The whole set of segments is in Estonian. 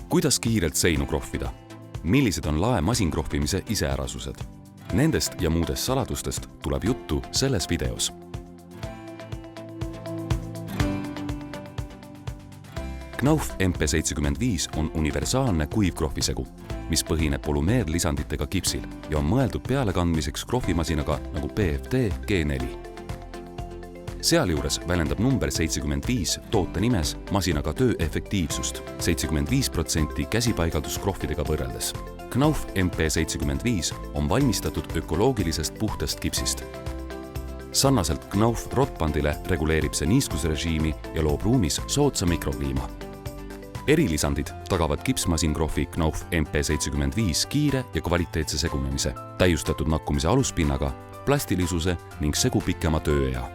Kuidas kiirelt seinu krohvida? Millised on lae masinkrohvimise iseärasused? Nendest ja muudest saladustest tuleb juttu selles videos. Knauf MP75 on universaalne kuivkrohvisegu, mis põhineb polümeerlisanditega kipsil ja on mõeldud pealekandmiseks krohvimasinaga nagu PFD G4. Sealjuures väljendab number 75 toote nimes masinaga töö efektiivsust 75% käsipaigalduskrohvidega võrreldes. Knauf MP75 on valmistatud ökoloogilisest puhtast kipsist. Sarnaselt Knauf Rotbandile reguleerib see niiskusrežiimi ja loob ruumis soodsa mikrokliima. Erilisandid tagavad kipsmasinkrohvi Knauf MP75 kiire ja kvaliteetse segunemise, täiustatud nakkumise aluspinnaga, plastilisuse ning segu pikema tööea.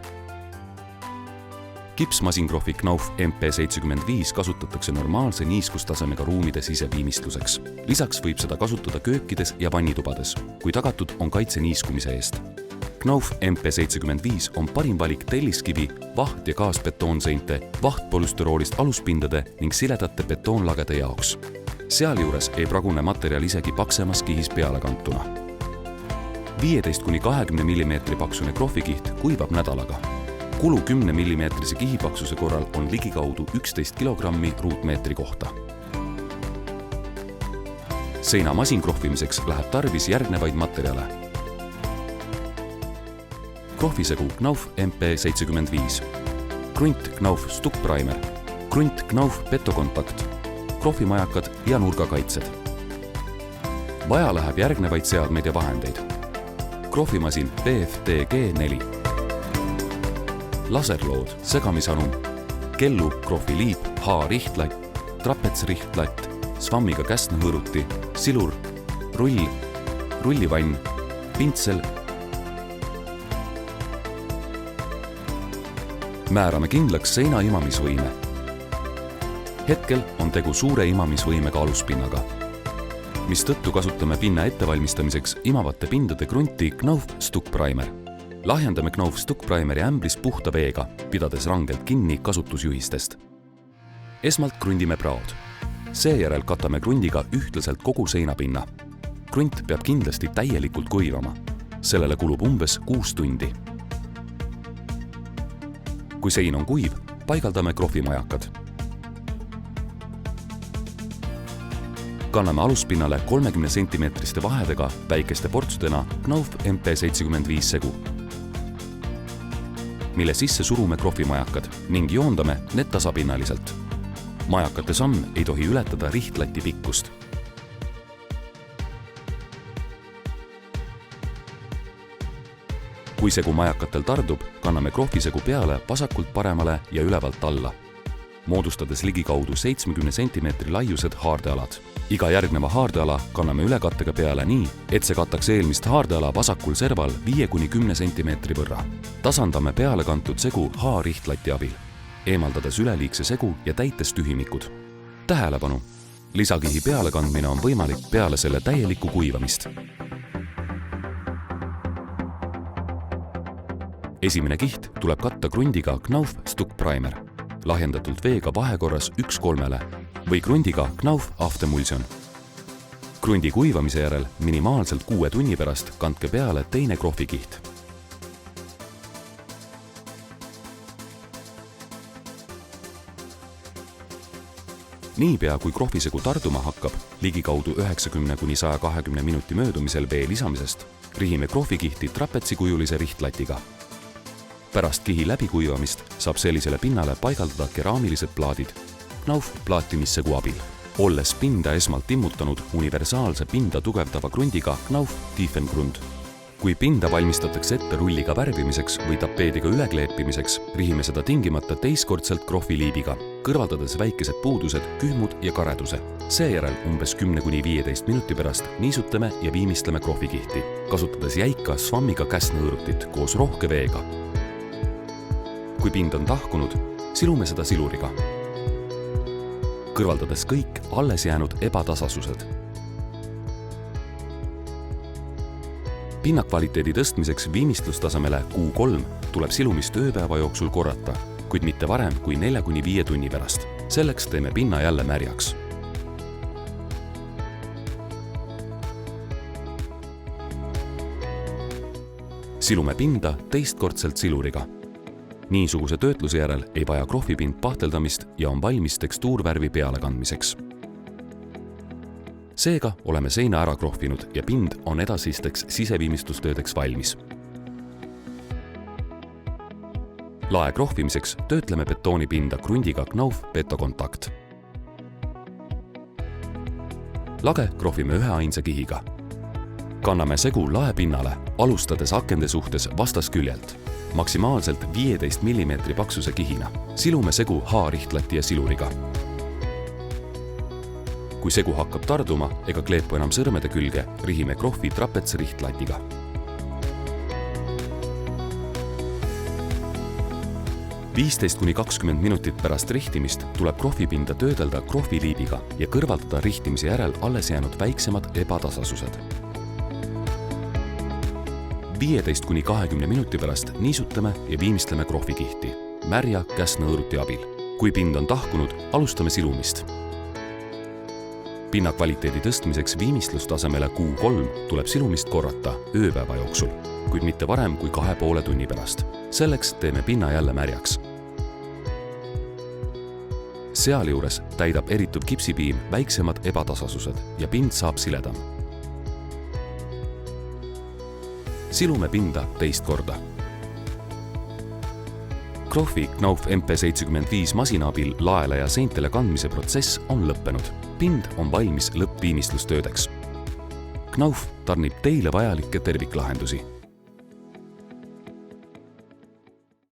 Kipsmasinkrohvi Knauf MP75 kasutatakse normaalse niiskustasemega ruumide siseviimistluseks. Lisaks võib seda kasutada köökides ja vannitubades, kui tagatud on kaitse niiskumise eest. Knauf MP75 on parim valik telliskivi, vaht- ja kaasbetoonseinte, vahtpolüsteroolist aluspindade ning siledate betoonlagede jaoks. Sealjuures ei pragune materjal isegi paksemas kihis pealekantuna. 15–20 mm paksune krohvikiht kuivab nädalaga. Kulu 10 mm kihipaksuse korral on ligikaudu 11 kilogrammi ruutmeetri kohta. Seina masinkrohvimiseks läheb tarvis järgnevaid materjale. Krohvisegu Knauf MP75, krunt Knauf Stuckprimer, krunt Knauf Betokontakt, krohvimajakad ja nurgakaitsed. Vaja läheb järgnevaid seadmeid ja vahendeid. Krohvimasin PFD G4, laserlood, segamisanum, kellu, krohviliip, H-rihtlatt, trapetsrihtlatt, svammiga käsnahõõruti, silur, rull, rullivann, pintsel. Määrame kindlaks seina imamisvõime. Hetkel on tegu suure imamisvõimega aluspinnaga, mistõttu kasutame pinna ettevalmistamiseks imavate pindade krunti Knauf Stuckprimer. Lahjendame Knauf Stuckprimeri ämblis puhta veega, pidades rangelt kinni kasutusjuhistest. Esmalt krundime praod. Seejärel katame krundiga ühtlaselt kogu seinapinna. Krunt peab kindlasti täielikult kuivama. Sellele kulub umbes 6 tundi. Kui sein on kuiv, paigaldame krohvimajakad. Kanname aluspinnale 30 cm vahedega väikeste portsudena Knauf MP75 segu, mille sisse surume krohvimajakad ning joondame need tasapinnaliselt. Majakate samm ei tohi ületada rihtlati pikkust. Kui segu majakatel tardub, kanname krohvisegu peale vasakult paremale ja ülevalt alla, moodustades ligikaudu 70 cm laiused haardealad. Iga järgneva haardeala kanname ülekattega peale nii, et see kataks eelmist haardeala vasakul serval 5–10 cm võrra. Tasandame peale kantud segu H-rihtlati abil, eemaldades üleliigse segu ja täites tühimikud. Tähelepanu! Lisakihi pealekandmine on võimalik peale selle täielikku kuivamist. Esimene kiht tuleb katta krundiga Knauf Stuckprimer, lahjendatult veega vahekorras 1:3 või krundiga Knauf Aftemulsion. Krundi kuivamise järel minimaalselt 6 tunni pärast kandke peale teine krohvikiht. Niipea kui krohvisegu tarduma hakkab, ligikaudu 90–120 minuti möödumisel vee lisamisest, rihime krohvikihti trapetsikujulise rihtlatiga. Pärast kihi läbikuivamist saab sellisele pinnale paigaldada keraamilised plaadid Knauf plaatimissegu abil, olles pinda esmalt immutanud universaalse pinda tugevdava krundiga Knauf Tiefengrund. Kui pinda valmistatakse ette rulliga värvimiseks või tapeediga ülekleepimiseks, rihime seda tingimata teistkordselt krohviliibiga, kõrvaldades väikesed puudused, kühmud ja kareduse. Seejärel umbes 10–15 minuti pärast niisutame ja viimistleme krohvikihti, kasutades jäika svammiga käsnahõõrutit koos rohke veega. Kui pind on tahkunud, silume seda siluriga, kõrvaldades kõik alles jäänud ebatasasused. Pinnakvaliteedi tõstmiseks viimistlustasemele Q3 tuleb silumist ööpäeva jooksul korrata, kuid mitte varem kui 4–5 tunni pärast. Selleks teeme pinna jälle märjaks. Silume pinda teistkordselt siluriga. Niisuguse töötluse järel ei vaja krohvipind pahteldamist ja on valmis tekstuurvärvi pealekandmiseks. Seega oleme seina ära krohvinud ja pind on edasisteks siseviimistlustöödeks valmis. Lae krohvimiseks töötleme betoonipinda krundiga Knauf Betokontakt. Lage krohvime üheainsa kihiga. Kanname segu lae pinnale, alustades akende suhtes vastasküljelt, maksimaalselt 15 mm paksuse kihina. Silume segu H-rihtlati ja siluriga. Kui segu hakkab tarduma ega kleepu enam sõrmede külge, rihime krohvi trapetsrihtlatiga. kuni 20 minutit pärast rihtimist tuleb krohvipinda töödelda krohviliibiga ja kõrvaldada rihtimise järel alles jäänud väiksemad ebatasasused. 15 kuni 20 minuti pärast niisutame ja viimistleme krohvikihti märja käsnõõruti abil. Kui pind on tahkunud, alustame silumist. Pinna kvaliteedi tõstmiseks viimistlustasemele Q3 tuleb silumist korrata ööpäeva jooksul, kuid mitte varem kui 2,5 tunni pärast. Selleks teeme pinna jälle märjaks. Sealjuures täidab eritud kipsipiim väiksemad ebatasasused ja pind saab siledam. Silume pinda teist korda. Krohvi Knauf MP75 masina abil laele ja seintele kandmise protsess on lõppenud. Pind on valmis lõppviimistlustöödeks. Knauf tarnib teile vajalikke terviklahendusi.